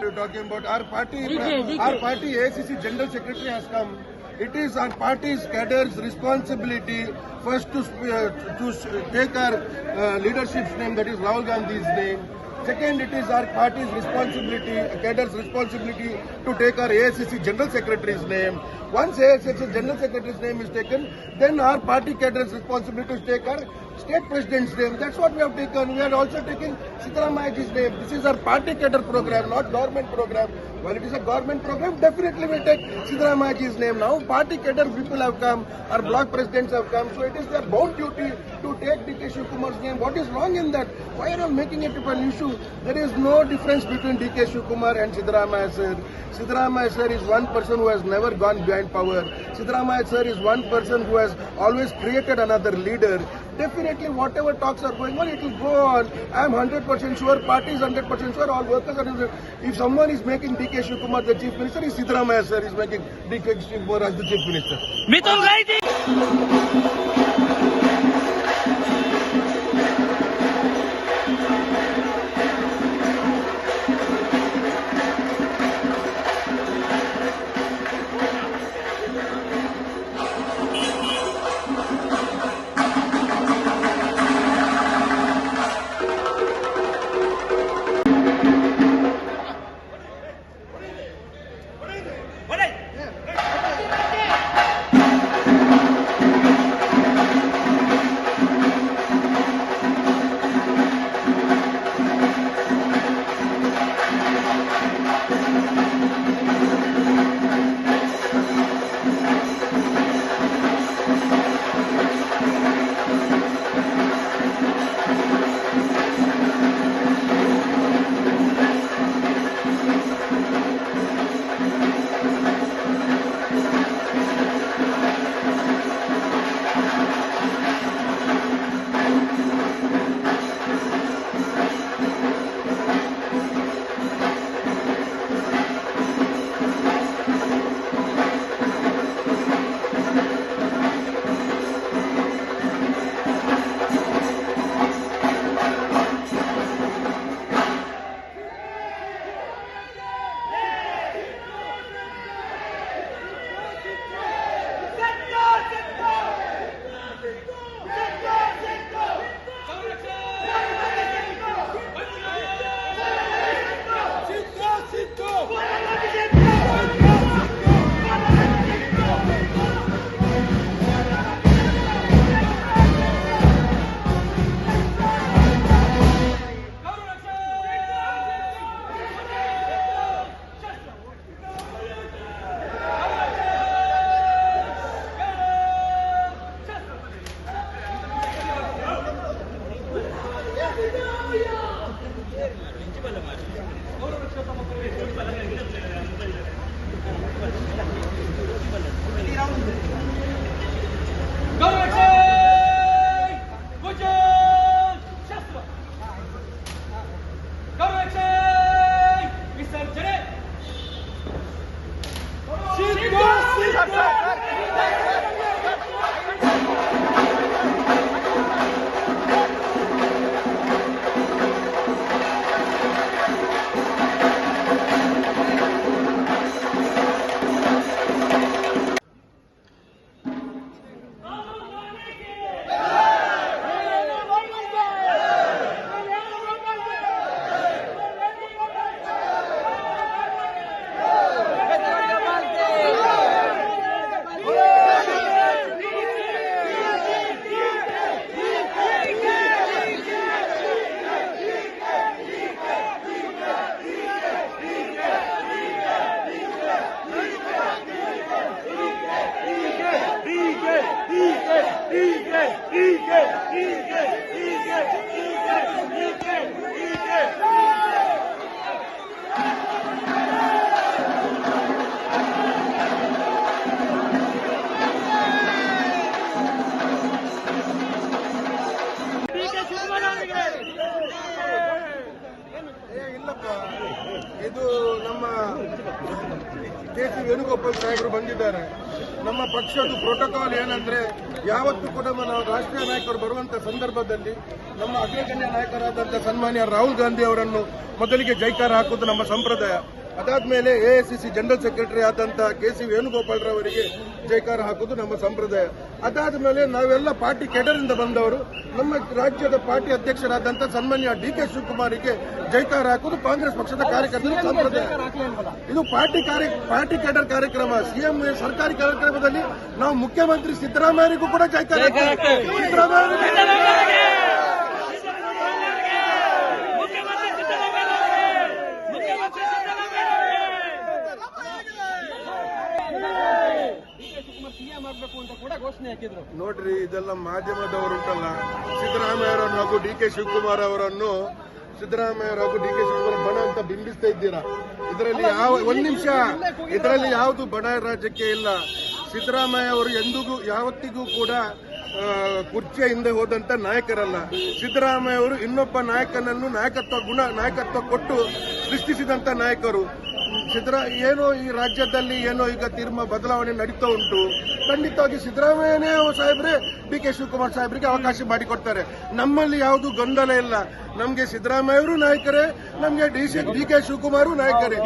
You're talking about our party ACC General Secretary has come. It is our party's cadres' responsibility first to take our leadership's name, that is Rahul Gandhi's name. Second, it is our party's responsibility, cadres' responsibility to take our AICC General Secretary's name. Once AICC General Secretary's name is taken, then our party cadres' responsibility to take our state president's name. That's what we have taken. We are also taking Siddaramaiaji's name. This is our party cadre program, not government program. While it is a government program, definitely we take Siddaramaiaji's name. Now party cadre people have come, our block presidents have come, so it is their bound duty to take DK Shivkumar's name. What is wrong in that? Why are you making it an issue? There is no difference between DK Shivkumar and Siddaramaiah sir. Siddaramaiah sir is one person who has never gone behind power. Siddaramaiah sir is one person who has always created another leader. Definitely whatever talks are going on, it will go on. I am 100% sure, party is 100% sure, all workers are. If someone is making DK Shivkumar the chief minister, is Siddaramaiah sir is making DK Shivkumar as the chief minister. Mithun right. ಇದು ನಮ್ಮ KC. Venugopal ಸಾಹೇಬರು ಬಂದಿದ್ದಾರೆ. ನಮ್ಮ ಪಕ್ಷದ protocol ಏನಂದ್ರೆ ಯಾವತ್ತೂ ಕೂಡ ನಾವು ರಾಷ್ಟ್ರೀಯ ನಾಯಕರು ಬರುವಂತ ಸಂದರ್ಭದಲ್ಲಿ ನಮ್ಮ ಅಗ್ರಗಣ್ಯ ನಾಯಕರಾದಂತಹ ಸನ್ಮಾನ್ಯ ರಾಹುಲ್ ಗಾಂಧಿ ಅವರನ್ನು ಮೊದಲಿಗೆ ಜೈಕಾರ ಹಾಕುವುದು ನಮ್ಮ ಸಂಪ್ರದಾಯ. ಅದಾದ್ಮೇಲೆ ಎಐಸಿಸಿ ಜನರಲ್ ಸೆಕ್ರೆಟರಿ ಆದಂತಹ ಕೆ.ಸಿ. ವೇಣುಗೋಪಾಲ್ ರವರಿಗೆ ಜೈಕಾರ ಹಾಕುವುದು ನಮ್ಮ ಸಂಪ್ರದಾಯ. ಅದಾದ್ಮೇಲೆ ನಾವೆಲ್ಲ ಪಾರ್ಟಿ ಕೆಡರಿಂದ ಬಂದವರು ನಮ್ಮ ರಾಜ್ಯದ ಪಾರ್ಟಿ ಅಧ್ಯಕ್ಷರಾದಂತಹ ಸನ್ಮಾನ್ಯ ಡಿ.ಕೆ. ಶಿವಕುಮಾರಿಗೆ ಜೈಕಾರ ಹಾಕುವುದು ಕಾಂಗ್ರೆಸ್ ಪಕ್ಷದ ಕಾರ್ಯಕರ್ತರ ಸಂಪ್ರದಾಯ. ಇದು ಪಾರ್ಟಿ ಕೆಡರ್ ಕಾರ್ಯಕ್ರಮ. ಸಿಎಂ ಸರ್ಕಾರಿ ಕಾರ್ಯಕ್ರಮದಲ್ಲಿ ನಾವು ಮುಖ್ಯಮಂತ್ರಿ ಸಿದ್ದರಾಮಯ್ಯರಿಗೂ ಕೂಡ ಜೈಕಾರ ಹಾಕ್ತೇವೆ. ನೋಡ್ರಿ, ಇದೆಲ್ಲ ಮಾಧ್ಯಮದವರುಂಟಲ್ಲ, ಸಿದ್ದರಾಮಯ್ಯರನ್ನು ಹಾಗೂ ಡಿ.ಕೆ. ಶಿವಕುಮಾರ್ ಅವರನ್ನು ಬಣ ಅಂತ ಬಿಂಬಿಸ್ತಾ ಇದ್ದೀರಾ. ಇದರಲ್ಲಿ ಒಂದ್ ನಿಮಿಷ, ಇದರಲ್ಲಿ ಯಾವುದು ಬಣ ರಾಜ್ಯಕ್ಕೆ ಇಲ್ಲ. ಸಿದ್ದರಾಮಯ್ಯ ಅವರು ಎಂದಿಗೂ ಯಾವತ್ತಿಗೂ ಕೂಡ ಕುರ್ಚಿಯ ಹಿಂದೆ ಹೋದಂತ ನಾಯಕರಲ್ಲ. ಸಿದ್ದರಾಮಯ್ಯ ಅವರು ಇನ್ನೊಬ್ಬ ನಾಯಕನನ್ನು ನಾಯಕತ್ವ ಕೊಟ್ಟು ಸೃಷ್ಟಿಸಿದಂತ ನಾಯಕರು. ಏನೋ ಈ ರಾಜ್ಯದಲ್ಲಿ ಏನೋ ಈಗ ಬದಲಾವಣೆ ನಡೀತಾ ಉಂಟು. ಖಂಡಿತವಾಗಿ ಸಿದ್ದರಾಮಯ್ಯನೇ ಸಾಹೇಬ್ರೆ ಡಿ.ಕೆ. ಶಿವಕುಮಾರ್ ಸಾಹೇಬ್ರಿಗೆ ಅವಕಾಶ ಮಾಡಿಕೊಡ್ತಾರೆ. ನಮ್ಮಲ್ಲಿ ಯಾವುದು ಗೊಂದಲ ಇಲ್ಲ. ನಮ್ಗೆ ಸಿದ್ದರಾಮಯ್ಯ ಅವರು ನಾಯಕರೇ, ನಮ್ಗೆ ಡಿ.ಕೆ. ಶಿವಕುಮಾರ್ ನಾಯಕರೇ.